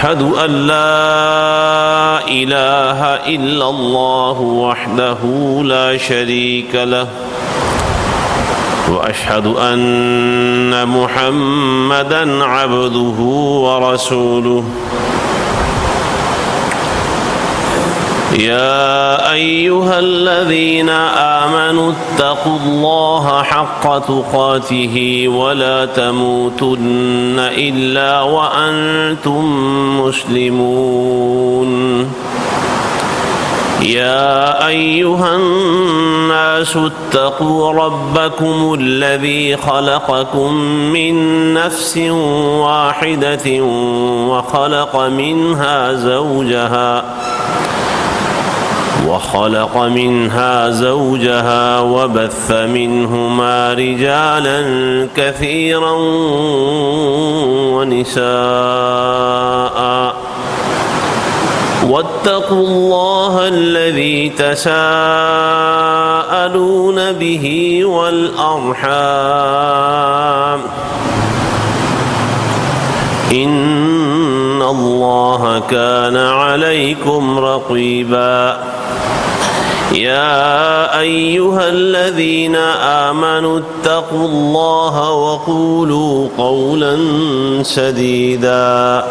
أشهد أن لا إله إلا الله وحده لا شريك له وأشهد أن محمدًا عبده ورسوله يا أيها الذين آمنوا اتقوا الله حق تقاته ولا تموتن إلا وأنتم مسلمون يا أيها الناس اتقوا ربكم الذي خلقكم من نفس واحدة وخلق منها زوجها وبث منهما رجالا كثيرا ونساء واتقوا الله الذي تساءلون به والأرحام إن الله كان عليكم رقيبا يا أيها الذين آمنوا اتقوا الله وقولوا قولا سديدا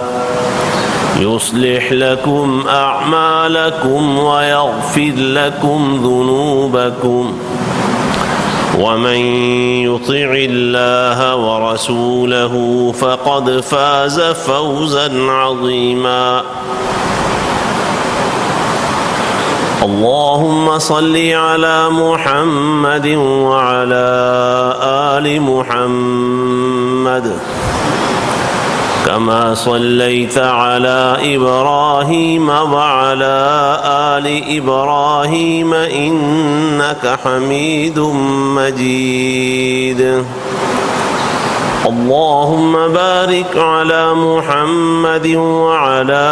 يصلح لكم أعمالكم ويغفر لكم ذنوبكم ومن يطع الله ورسوله فقد فاز فوزا عظيما اللهم صل على محمد وعلى آل محمد كما صليت على إبراهيم وعلى آل إبراهيم إنك حميد مجيد اللهم بارك على محمد وعلى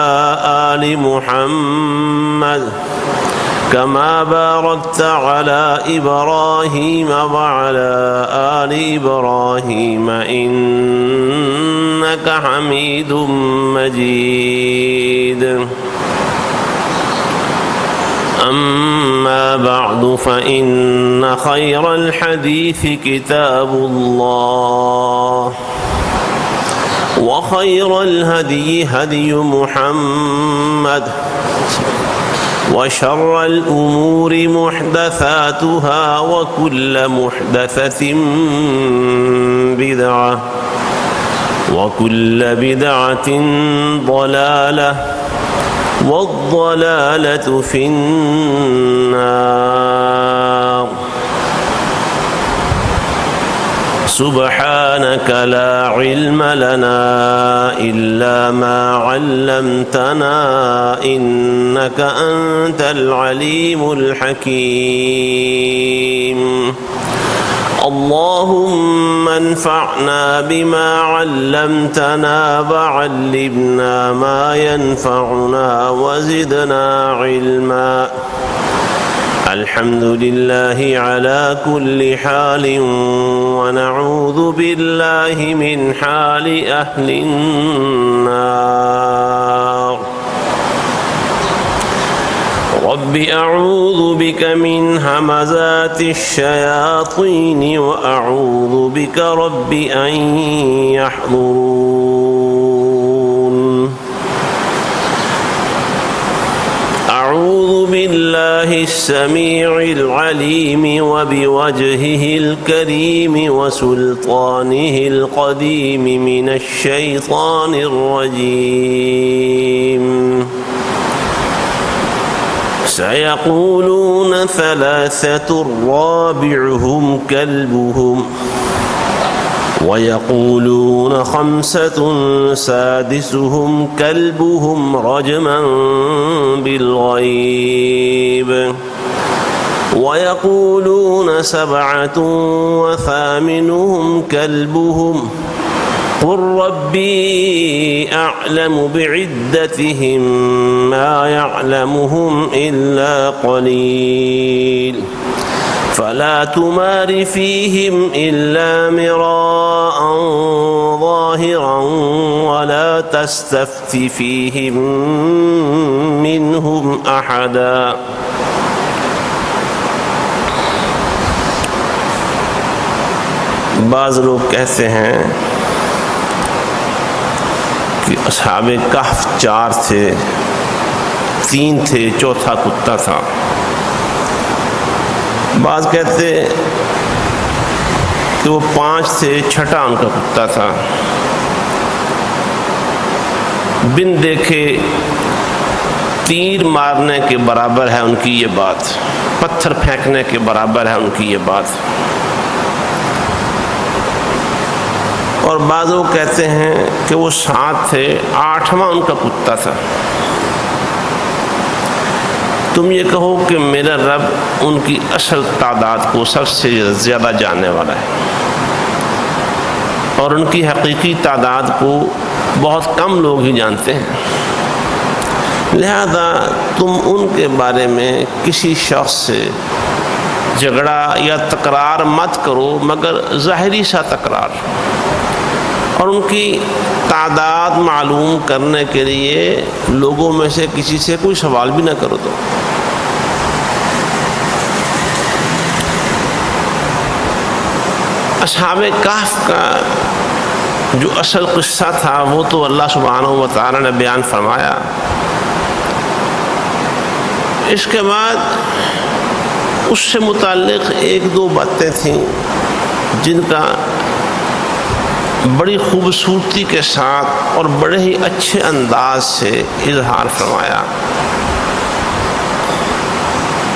آل محمد كما باركت على إبراهيم وعلى آل إبراهيم إنك حميد مجيد أما بعد فإن خير الحديث كتاب الله وخير الهدي هدي محمد وشر الأمور محدثاتها وكل محدثة بدعة وكل بدعة ضلالة والضلالة في النار سبحانك لا علم لنا إلا ما علمتنا إنك أنت العليم الحكيم اللهم انفعنا بما علمتنا وعلمنا ما ينفعنا وزدنا علما الحمد لله على كل حال ونعوذ بالله من حال أهل النار رب أعوذ بك من همزات الشياطين وأعوذ بك رب أن يحضرون أعوذ بالله السميع العليم وبوجهه الكريم وسلطانه القديم من الشيطان الرجيم سيقولون ثلاثة رابعهم كلبهم ويقولون خمسة سادسهم كلبهم رجما بالغيب ويقولون سبعة وثامنهم كلبهم قل ربي أعلم بعدتهم ما يعلمهم إلا قليل فلا تمار فيهم إلا مراء ظاهرا ولا تستفت فيهم منهم أحدا. بعض لوگ کہتے ہیں کہ اصحاب کہف 4 تھے، 3 تھے، چوتھا کتا تھا. بعض کہتے کہ وہ 5 تھے، چھٹا ان کا کتا تھا. بن دیکھے تیر مارنے کے برابر ہے ان کی یہ بات، پتھر پھینکنے کے برابر ہے ان کی یہ بات. اور بعض لوگ کہتے ہیں کہ وہ 7 تھے، 8واں ان کا کتا تھا. تم یہ کہو کہ میرا رب ان کی اصل تعداد کو سب سے زیادہ جاننے والا ہے، اور ان کی حقیقی تعداد کو بہت کم لوگ ہی جانتے ہیں. لہذا تم ان کے بارے میں کسی شخص سے جھگڑا یا تکرار مت کرو مگر ظاہری سا تکرار، اور ان کی تعداد معلوم کرنے کے لیے لوگوں میں سے کسی سے کوئی سوال بھی نہ کرو. تو اصحاب کہف کا جو اصل قصہ تھا وہ تو اللہ سبحانہ و تعالی نے بیان فرمایا. اس کے بعد اس سے متعلق 1-2 باتیں تھیں جن کا بڑی خوبصورتی کے ساتھ اور بڑے ہی اچھے انداز سے اظہار فرمایا.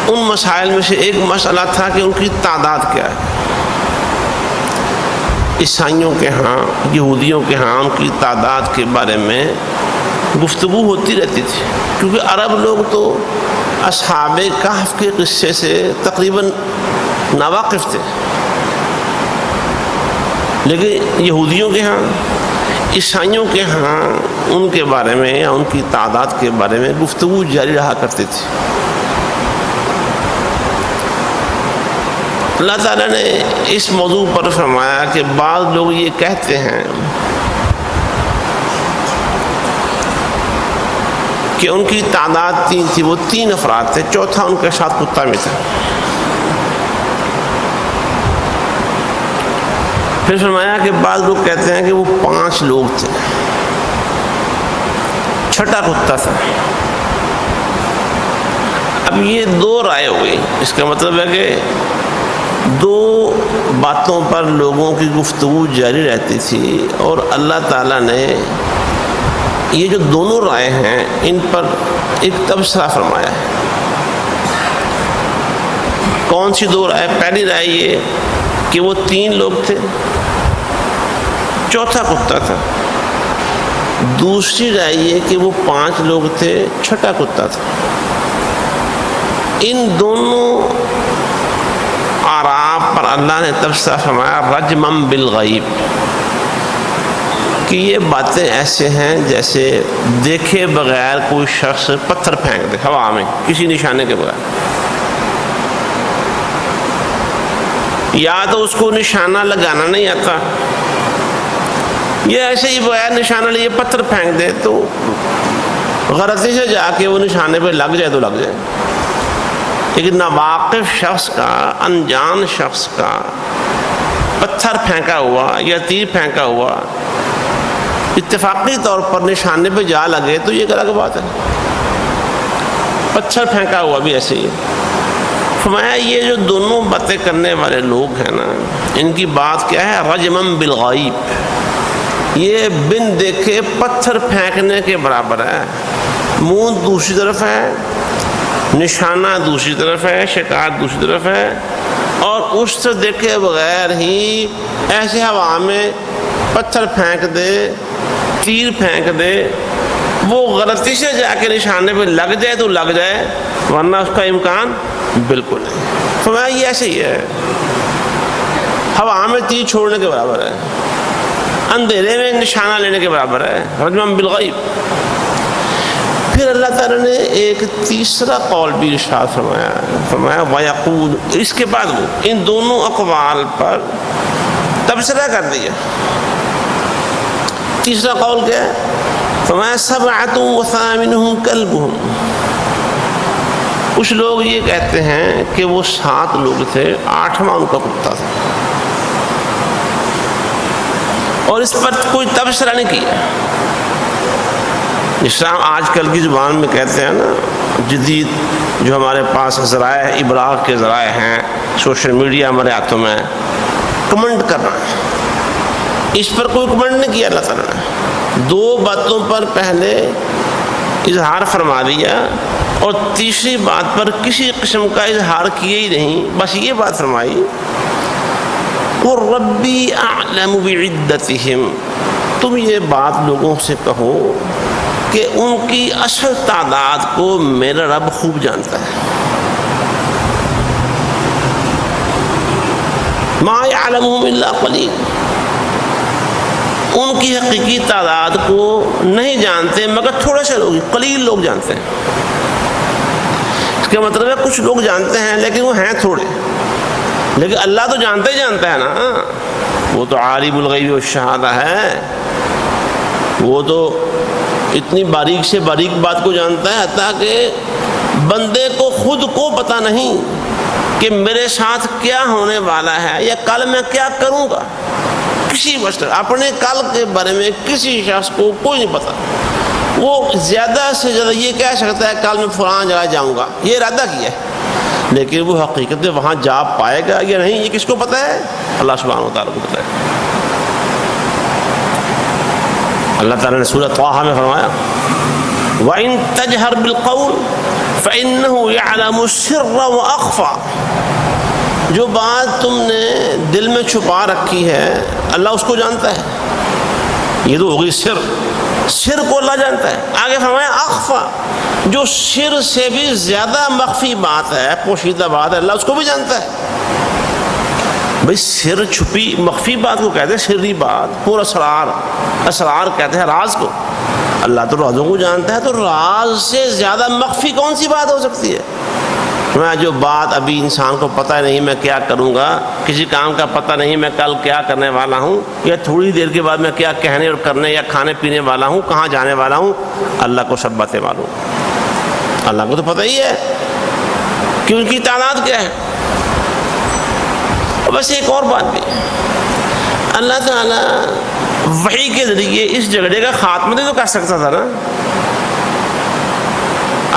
ان مسائل میں سے ایک مسئلہ تھا کہ ان کی تعداد کیا ہے. عیسائیوں کے ہاں، یہودیوں کے ہاں ان کی تعداد کے بارے میں گفتگو ہوتی رہتی تھی، کیونکہ عرب لوگ تو اصحاب کہف کے قصے سے تقریباً ناواقف تھے. لیکن یہودیوں کے ہاں، عیسائیوں کے ہاں ان کے بارے میں یا ان کی تعداد کے بارے میں گفتگو جاری رہا کرتی تھی. اللہ تعالیٰ نے اس موضوع پر فرمایا کہ بعض لوگ یہ کہتے ہیں کہ ان کی تعداد 3 تھی، وہ 3 افراد تھے، چوتھا ان کے ساتھ کتا میں تھا. پھر فرمایا کہ بعض لوگ کہتے ہیں کہ وہ 5 لوگ تھے، چھٹا کتا تھا. اب یہ 2 رائے ہو گئی. اس کا مطلب ہے کہ 2 باتوں پر لوگوں کی گفتگو جاری رہتی تھی، اور اللہ تعالیٰ نے یہ جو دونوں رائے ہیں ان پر ایک تبصرہ فرمایا ہے. کون سی 2 رائے؟ پہلی رائے یہ کہ وہ 3 لوگ تھے، چوتھا کتا تھا. دوسری رائے یہ کہ وہ 5 لوگ تھے، چھٹا کتا تھا. ان دونوں آراء پر اللہ نے تبصرہ فرمایا رجمم بالغیب، کہ یہ باتیں ایسے ہیں جیسے دیکھے بغیر کوئی شخص پتھر پھینک دے ہوا میں کسی نشانے کے بغیر. یا تو اس کو نشانہ لگانا نہیں آتا، یہ ایسے ہی بغیر نشانہ لیے پتھر پھینک دے تو غلطی سے جا کے وہ نشانے پہ لگ جائے تو لگ جائے. لیکن ناواقف شخص کا، انجان شخص کا پتھر پھینکا ہوا یا تیر پھینکا ہوا اتفاقی طور پر نشانے پہ جا لگے تو یہ ایک الگ بات ہے. پتھر پھینکا ہوا بھی ایسے ہی. فرمایا یہ جو دونوں باتیں کرنے والے لوگ ہیں نا، ان کی بات کیا ہے؟ رجمم بالغیب، یہ بن دیکھے پتھر پھینکنے کے برابر ہے. منہ دوسری طرف ہے، نشانہ دوسری طرف ہے، شکار دوسری طرف ہے، اور اس سے دیکھے بغیر ہی ایسے ہوا میں پتھر پھینک دے، تیر پھینک دے، وہ غلطی سے جا کے نشانے پہ لگ جائے تو لگ جائے، ورنہ اس کا امکان بالکل نہیں. فرمایا یہ ایسے ہی ہے، ہوا میں تیر چھوڑنے کے برابر ہے، اندھیرے میں نشانہ لینے کے برابر ہے. رجمم بالغیب. پھر اللہ تعالیٰ نے ایک تیسرا قول بھی ارشاد فرمایا وَيَقُولُ، اس کے بعد وہ ان دونوں اقوال پر تبصرہ کر دیا. تیسرا قول کیا ہے؟ فرمایا سبعۃ وثامنہم کلبہم. کچھ لوگ یہ کہتے ہیں کہ وہ 7 لوگ تھے، 8واں ان کا کتا تھا، اور اس پر کوئی تبصرہ نہیں کیا. جس طرح آج کل کی زبان میں کہتے ہیں نا، جدید جو ہمارے پاس ذرائع ابلاغ کے ذرائع ہیں، سوشل میڈیا ہمارے ہاتھوں میں ہے، کمنٹ کرنا، اس پر کوئی کمنٹ نہیں کیا اللہ تعالیٰ نے. 2 باتوں پر پہلے اظہار فرما دیا اور تیسری بات پر کسی قسم کا اظہار کیے ہی نہیں، بس یہ بات فرمائی وَرَبِّي أَعْلَمُ بِعِدَّتِهِمْ. تم یہ بات لوگوں سے کہو کہ ان کی اصل تعداد کو میرا رب خوب جانتا ہے. مَا يَعْلَمُهُمْ إِلَّا قَلِيلٌ. ان کی حقیقی تعداد کو نہیں جانتے مگر تھوڑے سے لوگ، قلیل لوگ جانتے ہیں. اس کا مطلب ہے کچھ لوگ جانتے ہیں لیکن وہ ہیں تھوڑے، لیکن اللہ تو جانتا ہی جانتا ہے نا. وہ تو عالم الغیب والشہادہ ہے، وہ تو اتنی باریک سے باریک بات کو جانتا ہے حتیٰ کہ بندے کو خود کو پتہ نہیں کہ میرے ساتھ کیا ہونے والا ہے یا کل میں کیا کروں گا. کسی مسئلہ اپنے کل کے بارے میں کسی شخص کو کوئی نہیں پتہ. وہ زیادہ سے زیادہ یہ کہہ سکتا ہے کل میں فلاں جگہ جاؤں گا، یہ ارادہ کیا ہے، لیکن وہ حقیقت میں وہاں جا پائے گا یا نہیں یہ کس کو پتہ ہے؟ اللہ سبحانہ وتعالیٰ کو پتہ ہے. اللہ تعالیٰ نے سورۃ طٰہٰ میں فرمایا وَإِن تَجْهَرْ بِالْقَوْلِ فَإِنَّهُ يَعْلَمُ السِّرَّ وَأَخْفَى. جو بات تم نے دل میں چھپا رکھی ہے اللہ اس کو جانتا ہے. یہ تو ہوگی سر کو اللہ جانتا ہے. آگے فرمایا اخفا، جو سر سے بھی زیادہ مخفی بات ہے، پوشیدہ بات ہے، اللہ اس کو بھی جانتا ہے. بھئی سر چھپی مخفی بات کو کہتے ہیں سری بات، پورا اسرار کہتے ہیں راز کو. اللہ تو رازوں کو جانتا ہے، تو راز سے زیادہ مخفی کون سی بات ہو سکتی ہے؟ میں جو بات ابھی انسان کو پتہ نہیں میں کیا کروں گا، کسی کام کا پتہ نہیں میں کل کیا کرنے والا ہوں، یا تھوڑی دیر کے بعد میں کیا کہنے اور کرنے یا کھانے پینے والا ہوں، کہاں جانے والا ہوں، اللہ کو سب باتیں معلوم. اللہ کو تو پتہ ہی ہے کہ ان کی تعداد کیا ہے. بس ایک اور بات بھی، اللہ تعالیٰ وحی کے ذریعے اس جھگڑے کا خاتمہ تو کر سکتا تھا نا.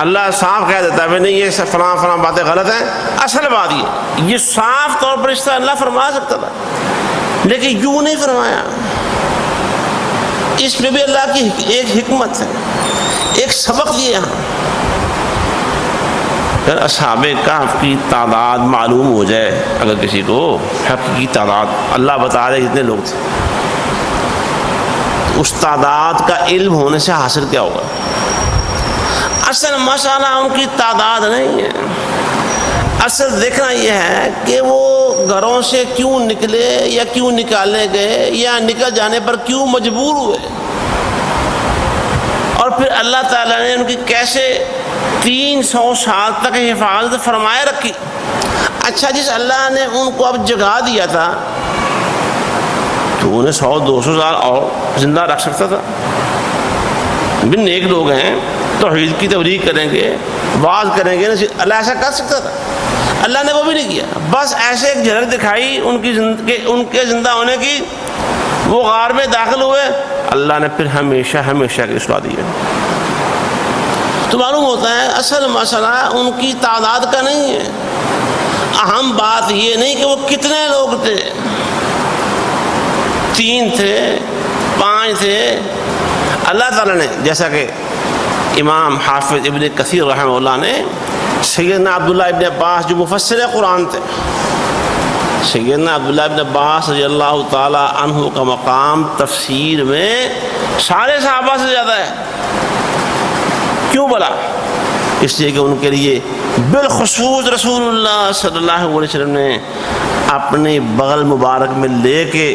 اللہ صاف کہہ دیتا ہے نہیں یہ فلاں باتیں غلط ہیں، اصل بات یہ صاف طور پر اس طرح اللہ فرما سکتا تھا، لیکن یوں نہیں فرمایا. اس میں بھی اللہ کی ایک حکمت ہے، ایک سبق دیا. اگر اصحاب کہف کی تعداد معلوم ہو جائے، اگر کسی کو حقیقی تعداد اللہ بتا دے جتنے لوگ تھے، اس تعداد کا علم ہونے سے حاصل کیا ہوگا؟ اصل مسئلہ ان کی تعداد نہیں ہے، اصل دیکھنا یہ ہے کہ وہ گھروں سے کیوں نکلے یا کیوں نکالے گئے یا نکل جانے پر کیوں مجبور ہوئے، اور پھر اللہ تعالیٰ نے ان کی کیسے 300 سال تک حفاظت فرمائے رکھی. اچھا جس اللہ نے ان کو اب جگا دیا تھا تو انہیں 100-200 سال اور زندہ رکھ سکتا تھا. بھی نیک لوگ ہیں، توحید کی تبلیغ کریں گے، واعظ کریں گے، اللہ ایسا کر سکتا تھا. اللہ نے وہ بھی نہیں کیا، بس ایسے ایک جھلک دکھائی ان کے زندہ ہونے کی. وہ غار میں داخل ہوئے، اللہ نے پھر ہمیشہ کی اصلاح دی. تو معلوم ہوتا ہے اصل مسئلہ ان کی تعداد کا نہیں ہے، اہم بات یہ نہیں کہ وہ کتنے لوگ تھے، 3 تھے 5 تھے. اللہ تعالیٰ نے جیسا کہ امام حافظ ابن کثیر رحمہ اللہ نے سیدنا عبداللہ ابن عباس جو مفسر قرآن تھے، سیدنا عبداللہ ابن عباس رضی اللہ تعالیٰ عنہ کا مقام تفسیر میں سارے صحابہ سے زیادہ ہے. کیوں بلا؟ اس لیے کہ ان کے لیے بالخصوص رسول اللہ صلی اللہ علیہ وسلم نے اپنے بغل مبارک میں لے کے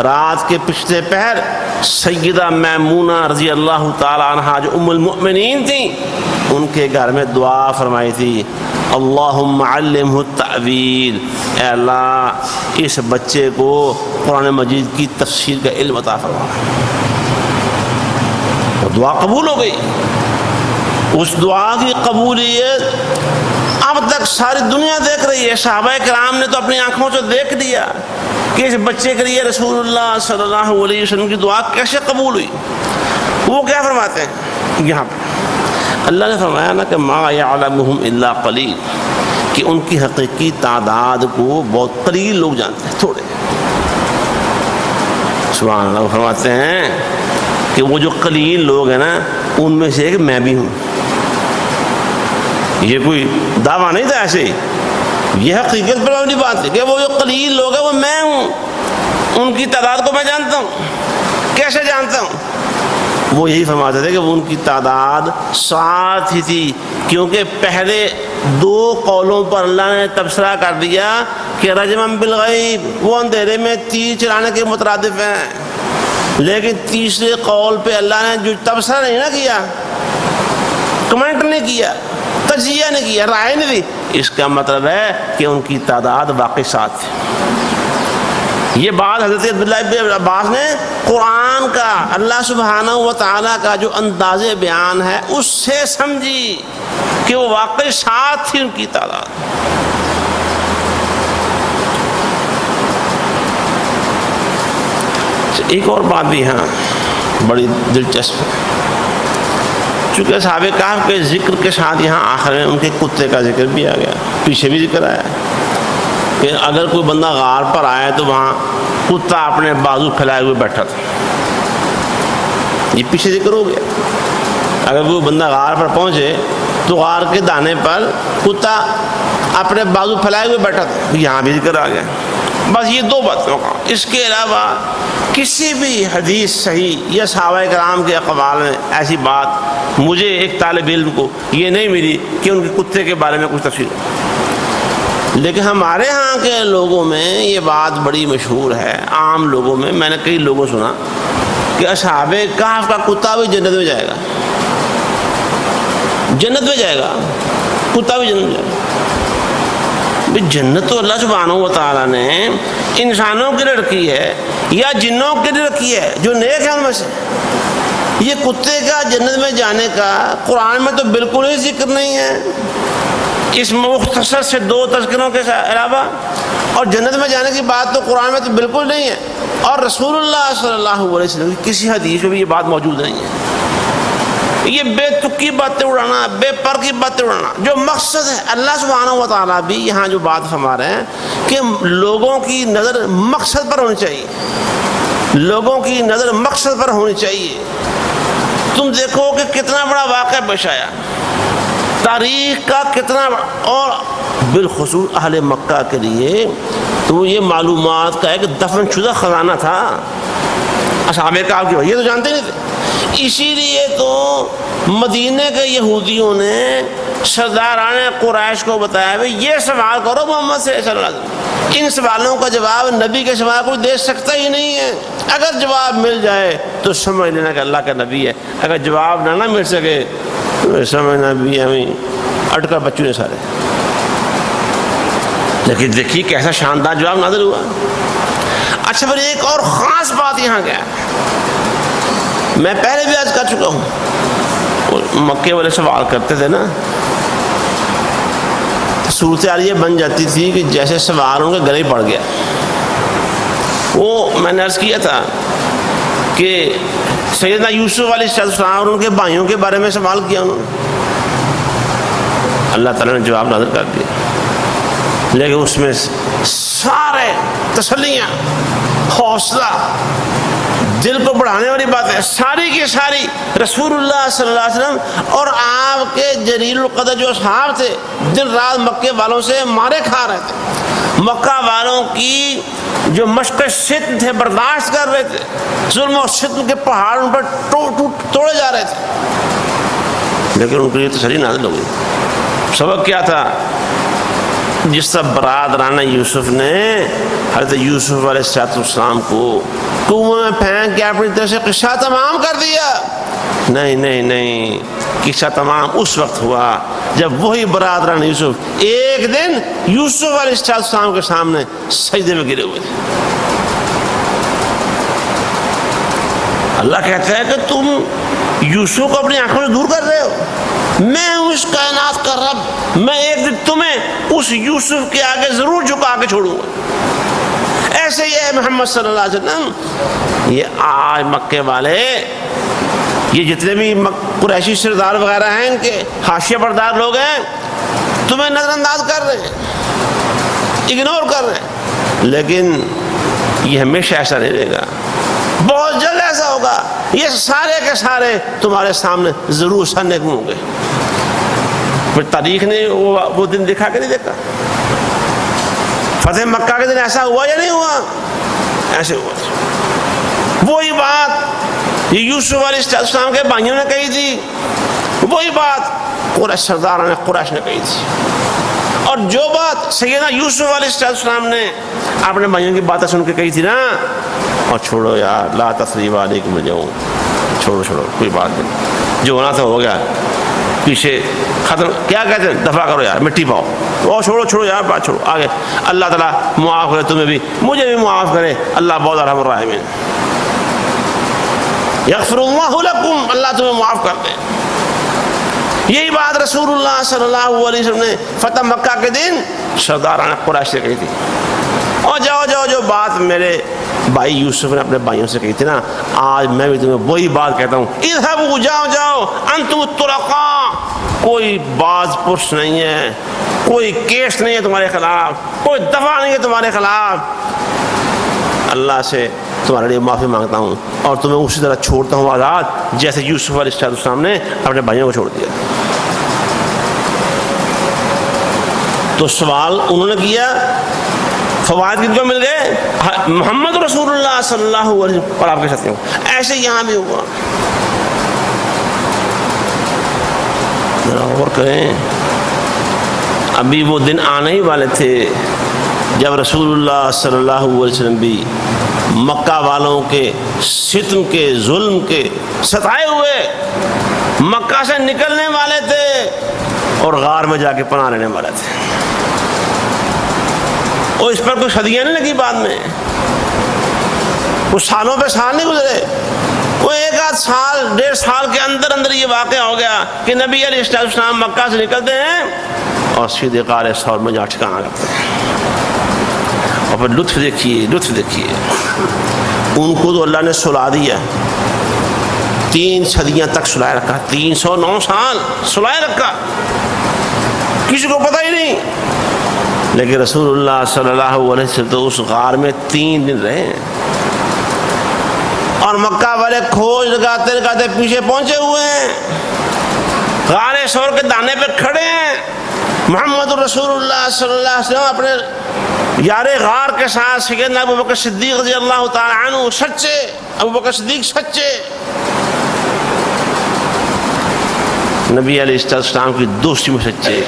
رات کے پچھلے پہر سیدہ میمونہ رضی اللہ تعالی عنہا جو ام المؤمنین تھیں، ان کے گھر میں دعا فرمائی تھی، اللہم علمہ التأویل، اے اللہ اس بچے کو قرآن مجید کی تفسیر کا علم عطا فرما۔ دعا قبول ہو گئی۔ اس دعا کی قبولیت اب تک ساری دنیا دیکھ رہی ہے۔ صحابہ کرام نے تو اپنی آنکھوں سے دیکھ لیا کہ اس بچے کے لیے رسول اللہ صلی اللہ علیہ وسلم کی دعا کیسے قبول ہوئی۔ وہ کیا فرماتے ہیں یہاں پہ؟ اللہ نے فرمایا نا کہ ما یعلمہم الا قلیل، کہ ان کی حقیقی تعداد کو بہت قلیل لوگ جانتے ہیں، تھوڑے۔ سبحان اللہ، فرماتے ہیں کہ وہ جو قلیل لوگ ہیں نا، ان میں سے ایک میں بھی ہوں۔ یہ کوئی دعویٰ نہیں تھا، ایسے ہی یہ حقیقت پر والی بات ہے کہ وہ جو قلیل لوگ ہیں وہ میں ہوں، ان کی تعداد کو میں جانتا ہوں۔ کیسے جانتا ہوں؟ وہ یہی فرماتے تھے کہ ان کی تعداد 7 ہی تھی، کیونکہ پہلے 2 قولوں پر اللہ نے تبصرہ کر دیا کہ رجمًا بالغیب، وہ اندھیرے میں تیر چلانے کے مترادف ہیں، لیکن تیسرے قول پہ اللہ نے جو تبصرہ نہیں نہ کیا، کمنٹ نہیں کیا، تجزیہ نہیں کیا، رائے نہیں دی، اس کا مطلب ہے کہ ان کی تعداد واقعی 7 تھی۔ یہ بات حضرت عبداللہ ابن عباس نے قرآن کا، اللہ سبحانہ و تعالیٰ کا جو انداز بیان ہے اس سے سمجھی کہ وہ واقعی 7 تھی ان کی تعداد۔ ایک اور بات بھی ہاں بڑی دلچسپ ہے، چونکہ صحابہ کہف کے ذکر کے ساتھ یہاں آخر میں ان کے کتے کا ذکر بھی آ گیا، پیچھے بھی ذکر آیا کہ اگر کوئی بندہ غار پر آئے تو وہاں کتا اپنے بازو پھیلائے ہوئے بیٹھا تھا، یہ پیچھے ذکر ہو گیا۔ اگر کوئی بندہ غار پر پہنچے تو غار کے دانے پر کتا اپنے بازو پھیلائے ہوئے بیٹھا تھا، یہاں بھی ذکر آ گیا۔ بس یہ 2 باتوں کا، اس کے علاوہ کسی بھی حدیث صحیح یا صحابہ کرام کے اقوال میں ایسی بات مجھے ایک طالب علم کو یہ نہیں ملی کہ ان کے کتے کے بارے میں کچھ تفصیل ہو۔ لیکن ہمارے ہاں کے لوگوں میں یہ بات بڑی مشہور ہے، عام لوگوں میں میں نے کئی لوگوں سنا کہ اصحاب کہف کا کتا بھی جنت میں جائے گا، جنت میں جائے گا، کتا بھی جنت میں جائے گا۔ جنت تو اللہ سبحانہ و تعالیٰ نے انسانوں کے لیے رکھی ہے یا جنوں کے لیے رکھی ہے جو نیک ہے ان میں سے۔ یہ کتے کا جنت میں جانے کا قرآن میں تو بالکل ہی ذکر نہیں ہے، اس مختصر سے 2 تذکروں کے علاوہ، اور جنت میں جانے کی بات تو قرآن میں تو بالکل نہیں ہے، اور رسول اللہ صلی اللہ علیہ وسلم کی کسی حدیث میں بھی یہ بات موجود نہیں ہے۔ یہ بے تکی باتیں اڑانا، بے پر کی باتیں اڑانا، جو مقصد ہے اللہ سبحانہ و تعالیٰ بھی یہاں جو بات فرما رہے ہیں کہ لوگوں کی نظر مقصد پر ہونی چاہیے، لوگوں کی نظر مقصد پر ہونی چاہیے۔ تم دیکھو کہ کتنا بڑا واقعہ پیش آیا، تاریخ کا کتنا بڑا، اور بالخصوص اہل مکہ کے لیے تو یہ معلومات کا ایک دفن شدہ خزانہ تھا۔ اصحاب کہف کی یہ تو جانتے نہیں تھے، اسی لیے تو مدینے کے یہودیوں نے سرداران قریش کو بتایا بھائی یہ سوال کرو محمد سے صلی اللہ علیہ وسلم، ان سوالوں کا جواب نبی کے سوا کوئی دے سکتا ہی نہیں ہے، اگر جواب مل جائے تو سمجھ لینا کہ اللہ کا نبی ہے، اگر جواب نہ مل سکے تو سمجھنا بھی ہمیں اٹکا بچوں نے سارے۔ لیکن دیکھیے کیسا شاندار جواب نازل ہوا۔ اچھا پھر ایک اور خاص بات یہاں کیا ہے، میں پہلے بھی عرض کر چکا ہوں، مکے والے سوال کرتے تھے نا، صورتحال یہ بن جاتی تھی کہ جیسے سوال ان کے گلے پڑ گیا۔ وہ میں نے عرض کیا تھا کہ سیدنا یوسف علیہ السلام اور ان کے بھائیوں کے بارے میں سوال کیا انہوں نے، اللہ تعالیٰ نے جواب نازل کر دیا، لیکن اس میں سارے تسلیاں، حوصلہ، دل کو بڑھانے والی بات ہے، ساری کی ساری رسول اللہ صلی اللہ علیہ وسلم اور آپ کے جلیل القدر جو اصحاب تھے دن رات مکے والوں سے مارے کھا رہے تھے، مکہ والوں کی جو مشق ستم تھے برداشت کر رہے تھے، ظلم و ستم کے پہاڑ ان پر توڑے جا رہے تھے، لیکن ان کے لیے تسلی نازل ہو گئی۔ سبق کیا تھا؟ جس طرح برادران یوسف نے حضرت یوسف علیہ السلام کو کنویں میں پھینک کے اپنی طرف سے قصہ تمام کر دیا؟ نہیں نہیں نہیں، قصہ تمام اس وقت ہوا جب وہی برادران یوسف ایک دن یوسف علیہ السلام کے سامنے سجدے میں گرے ہوئے تھے۔ اللہ کہتا ہے کہ تم یوسف کو اپنی آنکھوں سے دور کر رہے ہو، میں ہوں اس کائنات کا رب، میں ایک دن تمہیں اس یوسف کے آگے ضرور جھکا کے چھوڑوں گا۔ ایسے ہی ہے محمد صلی اللہ علیہ وسلم، یہ آج مکے والے، یہ جتنے بھی قریشی سردار وغیرہ ہیں، ان کے حاشیہ بردار لوگ ہیں، تمہیں نظر انداز کر رہے ہیں، اگنور کر رہے ہیں، لیکن یہ ہمیشہ ایسا نہیں رہے گا، بہت جلد ایسا ہوگا، یہ سارے کے سارے تمہارے سامنے ضرور سرنے کو ہوں گے۔ پھر تاریخ نے وہ دن دکھا کے نہیں دیکھا؟ فتح مکہ کے دن ایسا ہوا یا نہیں ہوا؟ ایسے ہوا۔ وہی بات یہ یوسف علیہ السلام کے بھائیوں نے کہی تھی، وہی بات قریش سرداران قریش نے کہی تھی، اور جو بات سیدنا یوسف علیہ السلام نے اپنے بھائیوں کی باتیں سن کے کہی تھی نا، اور چھوڑو یار، لا تثریب علیکم اليوم، چھوڑو کوئی بات نہیں، جو ہونا تھا ہو گیا، پیچھے ختم، کیا کہتے ہیں، دفع کرو یار، مٹی پاؤ، اور چھوڑو یار، بات چھوڑو آگے، اللہ تعالیٰ معاف کرے تمہیں بھی، مجھے بھی معاف کرے، اللہ بہت ارحم الراحمین، یغفر اللہ لکم، اللہ تمہیں معاف کر دے۔ یہی بات رسول اللہ صلی اللہ علیہ وسلم نے فتح مکہ کے دن سرداران قریش سے کہی تھی، اور جاؤ جو بات میرے بھائی یوسف نے اپنے بھائیوں سے کہی تھی نا، آج میں بھی تمہیں وہی بات کہتا ہوں، اذهبوا، جاؤ انتم الطلقاء، کوئی باز پرس نہیں ہے، کوئی کیس نہیں ہے تمہارے خلاف، کوئی دفع نہیں ہے تمہارے خلاف، اللہ سے تمہارے لیے معافی مانگتا ہوں، اور تمہیں اسی طرح چھوڑتا ہوں آزاد جیسے یوسف علیہ السلام نے اپنے بھائیوں کو چھوڑ دیا۔ تو سوال انہوں نے کیا، فوائد کن کو مل گئے؟ محمد رسول اللہ صلی اللہ علیہ وسلم اور آپ کے ساتھ ہوں۔ ایسے یہاں بھی ہوا، ذرا غور کریں، ابھی وہ دن آنے ہی والے تھے جب رسول اللہ صلی اللہ علیہ وسلم بھی مکہ والوں کے ستم کے، ظلم کے ستائے ہوئے مکہ سے نکلنے والے تھے اور غار میں جا کے پناہ لینے والے تھے، اور اس پر کوئی صدیاں نہیں لگی، بعد میں کچھ سالوں پہ سال نہیں گزرے، وہ ایک آدھ سال، 1.5 سال کے اندر یہ واقعہ ہو گیا کہ نبی علیہ السلام مکہ سے نکلتے ہیں اور سیدھے غار ثور میں جا ٹھکانا کرتے ہیں۔ اور پھر لطف دیکھیے، ان کو تو اللہ نے سلا دیا، 3 صدیاں تک سلائے رکھا، 309 سال سلائے رکھا، کسی کو پتہ ہی نہیں، لیکن رسول اللہ صلی اللہ علیہ وسلم تو اس غار میں 3 دن رہے ہیں، اور مکہ والے کھوج لگاتے پیچھے پہنچے ہوئے ہیں، غار ثور کے دانے پہ کھڑے ہیں، محمد رسول اللہ صلی اللہ علیہ وسلم اپنے یار غار کے ساتھ، سیدنا ابو بکر صدیق رضی اللہ تعالی عنہ سچے، ابو بکر صدیق سچے، نبی علیہ السلام کی دوستی میں سچے،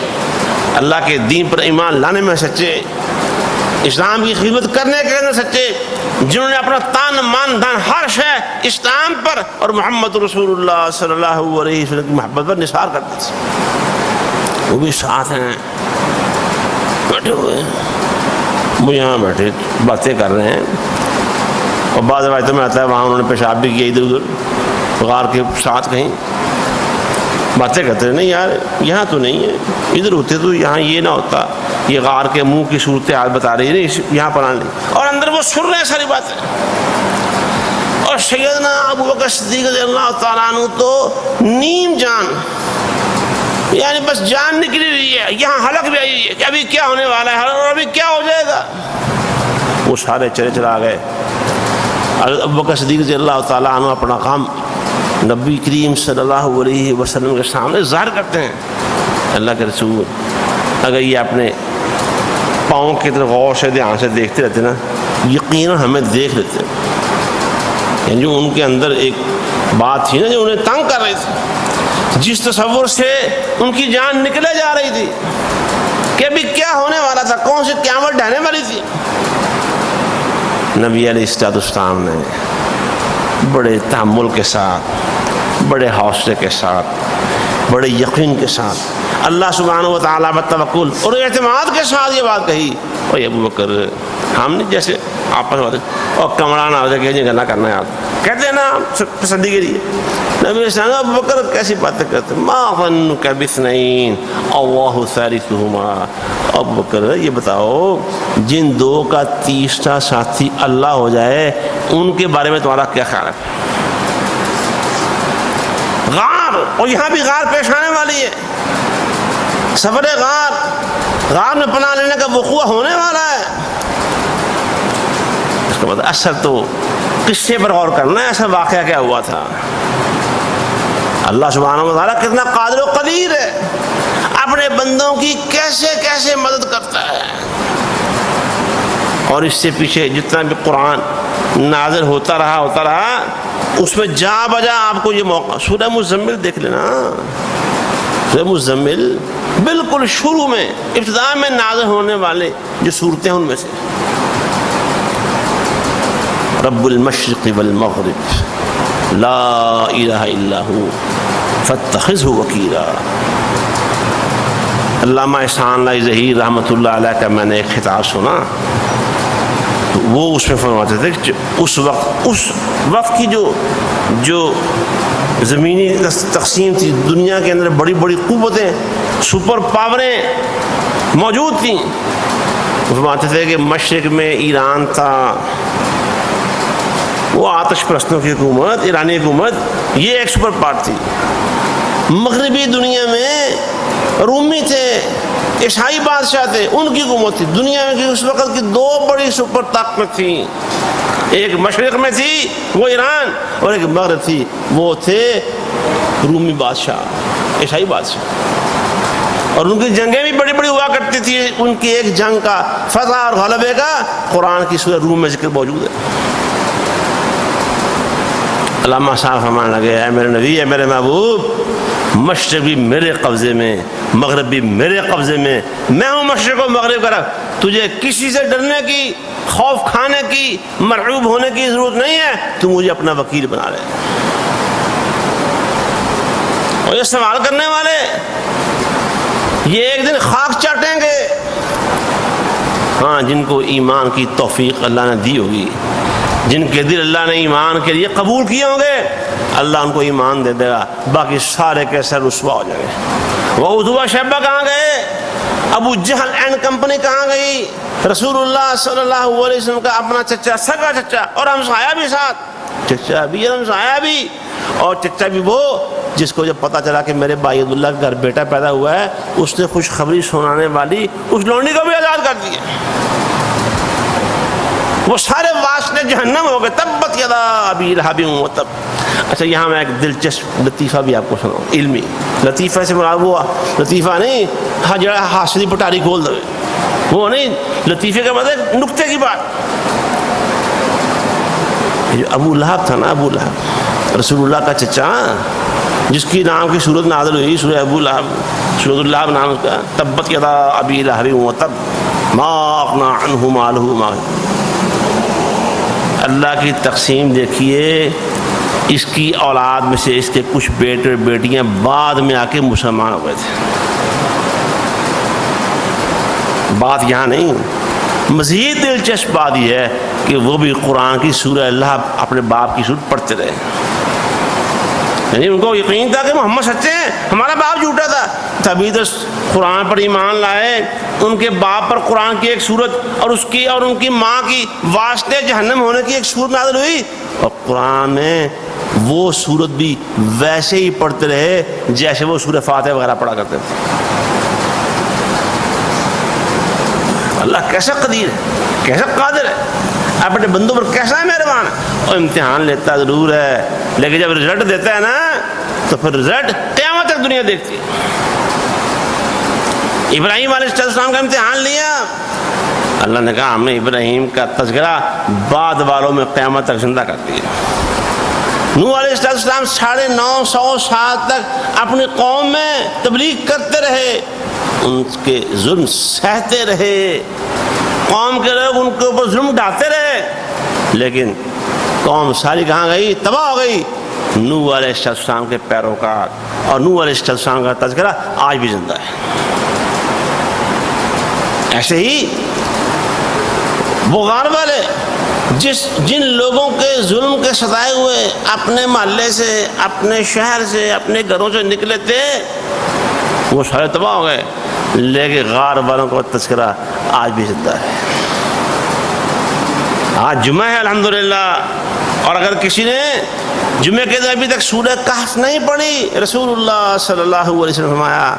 اللہ کے دین پر ایمان لانے میں سچے، اسلام کی خدمت کرنے کے اندر سچے، جنہوں نے اپنا تان مان دھن ہر شے اسلام پر اور محمد رسول اللہ صلی اللہ علیہ وسلم کی محبت پر نثار کرتے تھے، وہ بھی ساتھ ہیں، بیٹھے ہوئے ہیں، وہ یہاں بیٹھے باتیں کر رہے ہیں، اور بعض روایتوں میں آتا ہے وہاں انہوں نے پیشاب بھی کیا، ادھر ادھر غار کے ساتھ کہیں باتیں کرتے ہیں، نہیں یار یہاں تو نہیں ہے، ادھر ہوتے تو یہاں یہ نہ ہوتا، یہ غار کے منہ کی صورتحال بتا رہی ہے، یہاں پر آنے، اور اندر وہ سن رہے ہیں ساری باتیں، اور سیدنا ابو بکر صدیق رضی اللہ تعالیٰ عنہ تو نیم جان، یعنی بس جان نکلی رہی ہے، یہاں حلق بھی آئی ہے کہ ابھی کیا ہونے والا ہے اور ابھی کیا ہو جائے گا، وہ سارے چلا گئے۔ ابو بکر صدیق رضی اللہ تعالیٰ عنہ اپنا کام نبی کریم صلی اللہ علیہ وسلم کے سامنے ظاہر کرتے ہیں، اللہ کے رسول اگر یہ اپنے پاؤں کی طرف غور سے دھیان سے دیکھتے رہتے نا، یقیناً ہمیں دیکھ لیتے، یعنی جو ان کے اندر ایک بات تھی نا جو انہیں تنگ کر رہی تھی، جس تصور سے ان کی جان نکلے جا رہی تھی کہ ابھی کیا ہونے والا تھا، کون سی قیامت ڈھہنے والی تھی، نبی علیہ السلام نے بڑے تحمل کے ساتھ، بڑے حوصلے کے ساتھ، بڑے یقین کے ساتھ اللہ سبحانہ و تعالیٰ پر توکل اور اعتماد کے ساتھ یہ بات کہی. اور ابو بکر ہم نے جیسے آپس میں اور کمران آ جائے کہ گلا کرنا ہے آپ کہتے ہیں نا تسلی کے لیے. نبی علیہ السلام ابو بکر کیسی باتیں کرتے ما ظنک باثنین اللہ ثالثہما. ابو بکر یہ بتاؤ جن دو کا تیسرا ساتھی اللہ ہو جائے ان کے بارے میں تمہارا کیا خیال ہے؟ غار، اور یہاں بھی غار پیش آنے والی ہے. سفر غار میں پناہ لینے کا وقوع ہونے والا ہے. اس کا مطلب اثر تو قصے پر غور کرنا ہے، ایسا واقعہ کیا ہوا تھا. اللہ سبحانہ و تعالیٰ کتنا قادر و قدیر ہے، اپنے بندوں کی کیسے کیسے مدد کرتا ہے. اور اس سے پیچھے جتنا بھی قرآن نازل ہوتا رہا اس میں جا بجا آپ کو یہ موقع. سورہ مزمل دیکھ لینا. سورہ مزمل بالکل شروع میں ابتدا میں نازل ہونے والے جو صورتیں ہیں ان میں سے رب المشرق والمغرب لا الہ الا هو فاتخذہ وکیلا. علامہ احسان اللہ ظہیر رحمۃ اللہ علیہ کا میں نے ایک خطاب سنا، وہ اس میں فرماتے تھے کہ اس وقت کی جو زمینی تقسیم تھی، دنیا کے اندر بڑی بڑی قوتیں، سپر پاوریں موجود تھیں. فرماتے تھے کہ مشرق میں ایران تھا، وہ آتش پرستوں کی حکومت، ایرانی حکومت، یہ ایک سپر پاور تھی. مغربی دنیا میں رومی تھے، عیسائی بادشاہ تھے، ان کی حکومت تھی. دنیا میں اس وقت کی دو بڑی سپر طاقتیں تھیں، ایک مشرق میں تھی وہ ایران، اور ایک مغرب تھی وہ تھے رومی بادشاہ، عیسائی بادشاہ. اور ان کی جنگیں بھی بڑی بڑی ہوا کرتی تھی. ان کی ایک جنگ کا فتح اور غلبے کا قرآن کی سورہ روم میں ذکر موجود ہے. علامہ صاحب فرمانے لگے اے میرے نبی، اے میرے محبوب، مشرق بھی میرے قبضے میں، مغرب بھی میرے قبضے میں، میں ہوں مشرق و مغرب کا رب. تجھے کسی سے ڈرنے کی، خوف کھانے کی، مرعوب ہونے کی ضرورت نہیں ہے. تو مجھے اپنا وکیل بنا لے. اور یہ سوال کرنے والے یہ ایک دن خاک چاٹیں گے. ہاں، جن کو ایمان کی توفیق اللہ نے دی ہوگی، جن کے دل اللہ نے ایمان کے لیے قبول کیے ہوں گے، اللہ ان کو ایمان دے دے گا. باقی سارے کے سر رسوا ہو جائیں گے. وہ ادھوا شیبہ کہاں گئے؟ ابو جہل اینڈ کمپنی کہاں گئی؟ رسول اللہ صلی اللہ علیہ وسلم کا اپنا چچا، سگا چچا، اور ہمسایہ بھی ساتھ، چچا بھی اور ہمسایہ بھی. اور چچا بھی وہ جس کو جب پتا چلا کہ میرے بھائی عبداللہ کا گھر بیٹا پیدا ہوا ہے، اس نے خوشخبری سنانے والی اس لونڈی کو بھی آزاد کر دیا. وہ سارے واسطے جہنم ہو گئے. تبت یدا ابی لہب وتب. اچھا، یہاں میں ایک دلچسپ لطیفہ بھی آپ کو سناؤں، علمی لطیفہ سے مراد وہ لطیفہ نہیں ہاں جڑا حاصلی پٹاری کھول دے، وہ نہیں. لطیفے کا مطلب نکتے کی بات. جو ابو لہب تھا نا، ابو لہب رسول اللہ کا چچا، جس کی نام کی سورت نازل ہوئی، سورہ ابو لہب، سورۃ اللہب نام اس کا. تبت یدا ابی لہب وتب ما اغنی عنہ مالہ ما. اللہ کی تقسیم دیکھیے، اس کی اولاد میں سے اس کے کچھ بیٹے اور بیٹیاں بعد میں آ کے مسلمان ہو گئے تھے. بات یہاں نہیں، مزید دلچسپ بات یہ ہے کہ وہ بھی قرآن کی سورہ اللہ اپنے باپ کی سورت پڑھتے رہے. یعنی ان کو یقین تھا کہ محمد سچے ہیں، ہمارا باپ جھوٹا تھا، تبھی تو قرآن پر ایمان لائے. ان کے باپ پر قرآن کی ایک سورت اور اس کی اور ان کی ماں کی واسطے جہنم ہونے کی ایک سورت نازل ہوئی. اور قرآن میں وہ سورت بھی ویسے ہی پڑھتے رہے جیسے وہ سورہ فاتحہ وغیرہ پڑھا کرتے تھے. اللہ کیسا قدیر ہے، کیسا قادر ہے، اپنے بندوں پر کیسا ہے مہربان ہے. اور امتحان لیتا ضرور ہے، لیکن جب رزلٹ دیتا ہے نا تو پھر رزلٹ قیامت تک دنیا دیکھتی ہے. ابراہیم علیہ السلام کا امتحان لیا، اللہ نے کہا ہم نے ابراہیم کا تذکرہ بعد والوں میں قیامت تک زندہ کر دیا. نوح علیہ السلام 950 سال تک اپنی قوم میں تبلیغ کرتے رہے، ان کے ظلم سہتے رہے، قوم کے لوگ ان کے اوپر ظلم ڈھاتے رہے. لیکن قوم ساری کہاں گئی؟ تباہ ہو گئی۔ نوح علیہ السلام کے پیروکار اور نوح علیہ السلام کا تذکرہ آج بھی زندہ ہے۔ ایسے ہی وہ غار والے جن لوگوں کے ظلم کے ستائے ہوئے اپنے محلے سے، اپنے شہر سے، اپنے گھروں سے نکلے تھے، وہ سارے تباہ ہو گئے، لیکن غار والوں کا تذکرہ آج بھی زندہ ہے۔ آج جمعہ ہے الحمدللہ، اور اگر کسی نے جمعے کے دن ابھی تک سورہ کہف نہیں پڑھی، رسول اللہ صلی اللہ علیہ وسلم فرمایا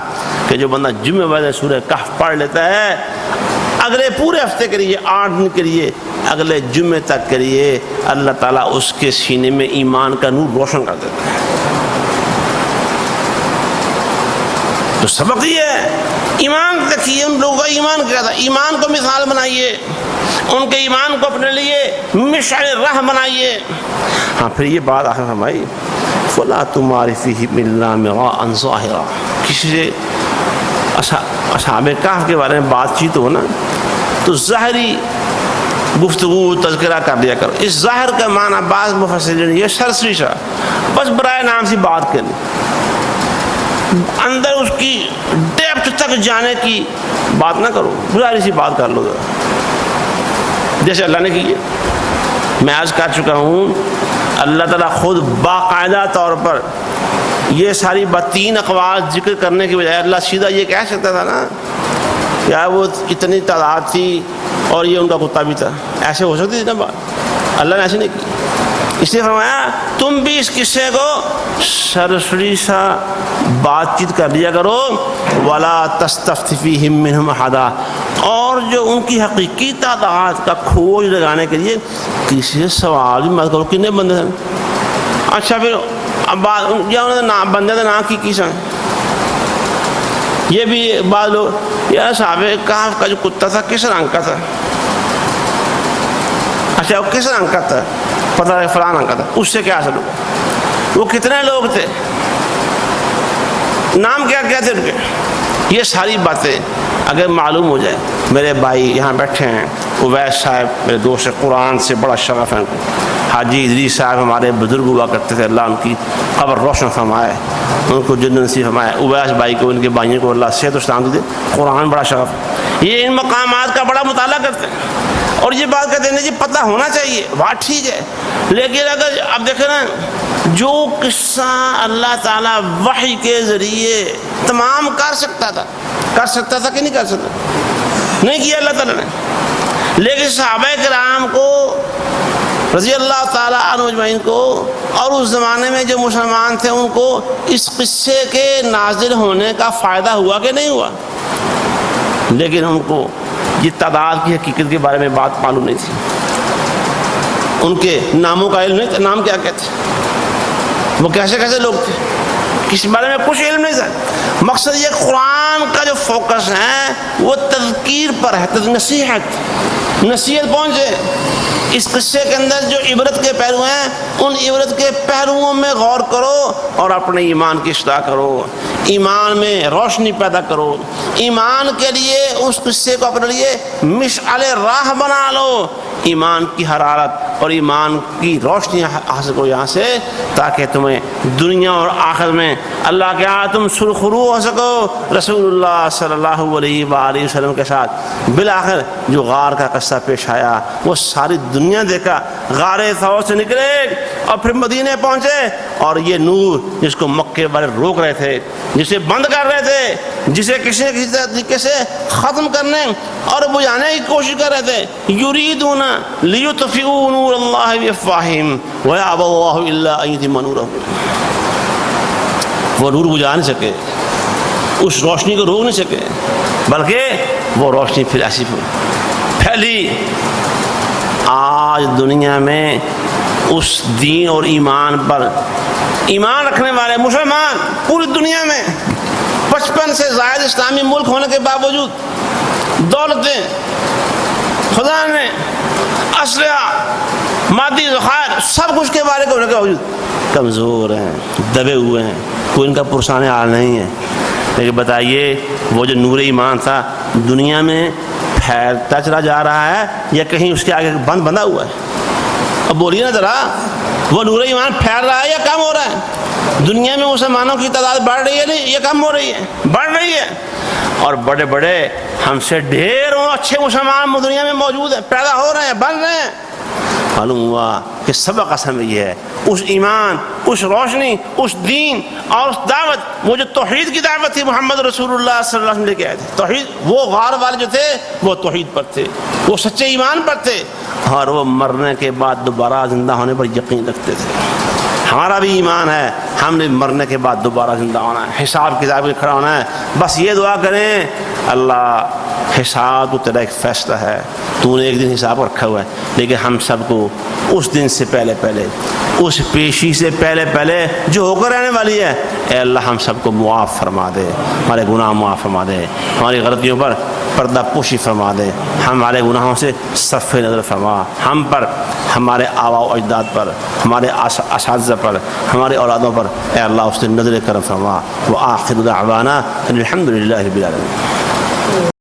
کہ جو بندہ جمعے والے سورہ کہف پڑھ لیتا ہے، اگلے پورے ہفتے کے لیے 8 دن کے لیے، اگلے جمعے تک کے لیے اللہ تعالیٰ اس کے سینے میں ایمان کا نور روشن کر دیتا ہے۔ تو سبق یہ ہے، ایمان دیکھیے ان لوگوں کا ایمان کیا تھا، ایمان کو مثال بنائیے، ان کے ایمان کو اپنے لیے مشعل راہ بنائیے۔ ہاں پھر یہ بات آخر فرمائی، فلا تمار فیہم الا مراء ظاہرا، کسی سے اصحاب کہف کے بارے میں بات چیت ہو نا تو ظاہری گفتگو تذکرہ کر لیا کرو۔ اس ظاہر کا معنی بعض مفسرین یہ سرسری سا بس برائے نام سے بات کرنی، اندر اس کی ڈیپتھ تک جانے کی بات نہ کرو، ظاہری سی بات کر لو جیسے اللہ نے کی ہے۔ میں عرض کر چکا ہوں، اللہ تعالیٰ خود باقاعدہ طور پر یہ ساری 3 اقوال ذکر کرنے کی بجائے اللہ سیدھا یہ کہہ سکتا تھا نا، یا وہ اتنی تعداد تھی اور یہ ان کا کتا بھی تھا، ایسے ہو سکتی تھی نا بات، اللہ نے ایسے نہیں کی۔ اس لیے فرمایا تم بھی اس قصے کو سرسری سا بات چیت کر لیا کرو، ولا تستفت فیہم منہم احدا، اور جو ان کی حقیقی تعداد کا کھوج لگانے کے لیے کسی سے سوال بھی مت کرو کتنے بندے ہیں۔ اچھا پھر اب یا انہوں نے بندے کا نام کی سن، یہ بھی بعض لوگ یار صاحب کہف کا جو کتا تھا کس رنگ کا تھا، اچھا وہ کس رنگ کا تھا، پتہ ہے فلاں رنگ کا تھا، اس سے کیا اثر ہوا، وہ کتنے لوگ تھے، نام کیا کیا تھے ان کے۔ یہ ساری باتیں اگر معلوم ہو جائے، میرے بھائی یہاں بیٹھے ہیں اویس صاحب میرے دوست قرآن سے بڑا شغف ہے ان کو، حاجی ادریس صاحب ہمارے بزرگ ہوا کرتے تھے، اللہ ان کی قبر روشن فرمائے، ان کو جنت نصیب فرمائے، اویس بھائی کو ان کے بھائیوں کو اللہ صحت و سلامتی دے، قرآن بڑا شغف، یہ ان مقامات کا بڑا مطالعہ کرتے ہیں اور یہ بات کہتے ہیں جی پتہ ہونا چاہیے، بات ٹھیک ہے، لیکن اگر اب دیکھیں نا جو قصہ اللہ تعالیٰ وحی کے ذریعے تمام کر سکتا تھا کہ نہیں کر سکتا، نہیں کیا اللہ تعالیٰ نے، لیکن صحابہ کرام کو رضی اللہ تعالیٰ عنہ اجمعین کو اور اس زمانے میں جو مسلمان تھے ان کو اس قصے کے نازل ہونے کا فائدہ ہوا کہ نہیں ہوا، لیکن ان کو یہ تعداد کی حقیقت کے بارے میں بات معلوم نہیں تھی، ان کے ناموں کا علم نہیں تھا، نام کیا کہتے وہ کیسے لوگ تھے، کسی بارے میں کچھ علم نہیں تھا۔ مقصد یہ قرآن کا جو فوکس ہے وہ تذکیر پر ہے، نصیحت پہنچے، اس قصے کے اندر جو عبرت کے پہلو ہیں ان عبرت کے پہلوؤں میں غور کرو اور اپنے ایمان کی اصلاح کرو، ایمان میں روشنی پیدا کرو، ایمان کے لیے اس قصے کو اپنے لیے مشعل راہ بنا لو، ایمان کی حرارت اور ایمان کی روشنی حاصل کرو یہاں سے، تاکہ تمہیں دنیا اور آخرت میں اللہ کے ہاں تم سرخرو ہو سکو رسول اللہ صلی اللہ علیہ وآلہ وسلم کے ساتھ۔ بالآخر جو غار کا قصہ پیش آیا وہ ساری دنیا دیکھا، غار ثور سے نکلے اور پھر مدینے پہنچے، اور یہ نور جس کو مکے والے روک رہے تھے، جسے بند کر رہے تھے، جسے کسی نہ کسی طریقے سے ختم کرنے اور بجھانے کی کوشش کر رہے تھے، یریدون لیطفئوا نور اللہ بافواہہم ویأبی اللہ الا ان یتم نورہ، وہ نور بجھا نہیں سکے، اس روشنی کو روک نہیں سکے، بلکہ وہ روشنی پھر ایسی پھیلی۔ آج دنیا میں اس دین اور ایمان پر ایمان رکھنے والے مسلمان پوری دنیا میں 55 سے زائد اسلامی ملک ہونے کے باوجود دولتیں، خدا نے اسلحہ، مادی ذخائر، سب کچھ کے بارے ہونے کے باوجود کمزور ہیں، دبے ہوئے ہیں، کوئی ان کا پرسان حال نہیں ہے۔ لیکن بتائیے وہ جو نور ایمان تھا دنیا میں پھیلتا چلا جا رہا ہے یا کہیں اس کے آگے بندہ ہوا ہے؟ اب بولیے نا ذرا، وہ نور ایمان پھیل رہا ہے یا کم ہو رہا ہے؟ دنیا میں مسلمانوں کی تعداد بڑھ رہی ہے نہیں، یہ کم ہو رہی ہے؟ بڑھ رہی ہے. اور بڑے بڑے ہم سے ڈھیروں اچھے مسلمان دنیا میں موجود ہیں، پیدا ہو رہے ہیں، بن رہے ہیں. معلوم ہوا کہ سبق اصل میں یہ ہے، اس ایمان، اس روشنی، اس دین اور اس دعوت، وہ جو توحید کی دعوت تھی محمد رسول اللہ صلی اللہ علیہ وسلم لے کے آئے تھے. توحید، وہ غار والے جو تھے وہ توحید پر تھے، وہ سچے ایمان پر تھے، اور وہ مرنے کے بعد دوبارہ زندہ ہونے پر یقین رکھتے تھے. ہمارا بھی ایمان ہے، ہم نے مرنے کے بعد دوبارہ زندہ ہونا ہے، حساب کتاب میں کھڑا ہونا ہے. بس یہ دعا کریں، اللہ حساب تو تیرا ایک فیصلہ ہے، تو نے ایک دن حساب رکھا ہوا ہے، لیکن ہم سب کو اس دن سے پہلے پہلے، اس پیشی سے پہلے پہلے جو ہو کر رہنے والی ہے، اے اللہ ہم سب کو معاف فرما دے، ہمارے گناہ معاف فرما دے، ہماری غلطیوں پر پردہ پوشی فرما دے، ہمارے گناہوں سے صرف نظر فرما، ہم پر، ہمارے آباء و اجداد پر، ہمارے اساتذہ پر، ہمارے اولادوں پر اے اللہ اس سے نظر کرم فرما. وآخر دعوانا الحمد للہ رب العالمین.